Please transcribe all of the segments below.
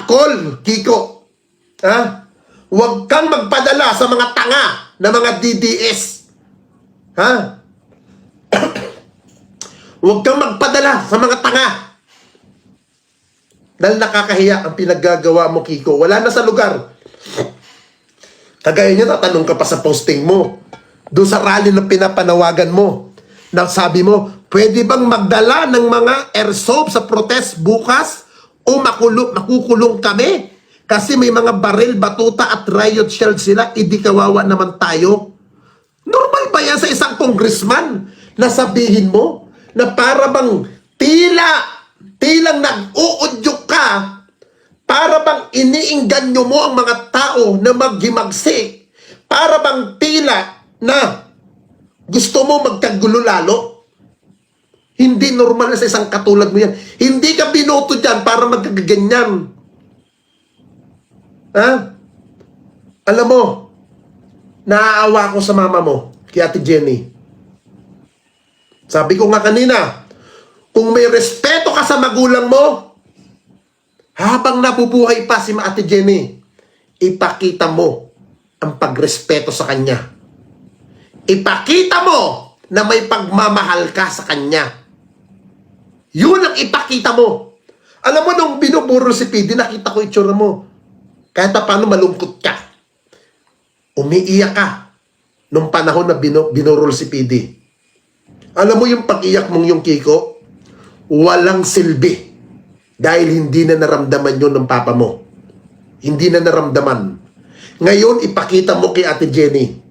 call, Kiko. Ha? Huwag kang magpadala sa mga tanga na mga DDS. Ha? Huwag kang magpadala sa mga tanga. Dahil nakakahiya ang pinaggagawa mo, Kiko. Wala na sa lugar. Kagaya niya, tatanong ka pa sa posting mo. Doon sa rally na pinapanawagan mo. Nang sabi mo, pwede bang magdala ng mga airsoft sa protest bukas? O makukulong kami? Kasi may mga baril, batuta at riot shield sila. Idi kawawa naman tayo. Normal ba yan sa isang congressman na sabihin mo na para bang tilang nag-uudyok ka, para bang iniingganyo mo ang mga tao na maghimagsik, para bang tila na gusto mo magkagulo lalo? Hindi normal na sa isang katulad mo yan. Hindi ka binoto dyan para magkagaganyan. Ha? Alam mo, naaawa ko sa mama mo, kay Ate Jenny. Sabi ko nga kanina, kung may respeto ka sa magulang mo, habang nabubuhay pa si Ate Jenny, ipakita mo ang pagrespeto sa kanya. Ipakita mo na may pagmamahal ka sa kanya. Yun ang ipakita mo. Alam mo, nung binuburo si PD, nakita ko itsura mo. Kahit paano malungkot ka. Umiiyak ka nung panahon na binurol si PD. Alam mo yung pag-iyak mong yung, Kiko, walang silbi. Dahil hindi na naramdaman yun ng papa mo. Hindi na naramdaman. Ngayon, ipakita mo kay Ate Jenny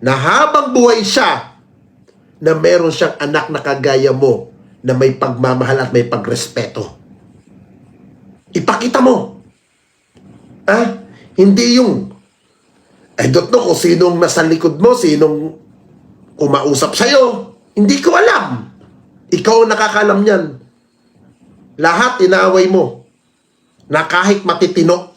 na habang buhay siya, na meron siyang anak na kagaya mo, na may pagmamahal at may pagrespeto. Ipakita mo. Hindi yung, I don't know kung sinong nasa likod mo, sinong kumausap sa'yo. Hindi ko alam. Ikaw ang nakakalam yan. Lahat inaaway mo na kahit matitino,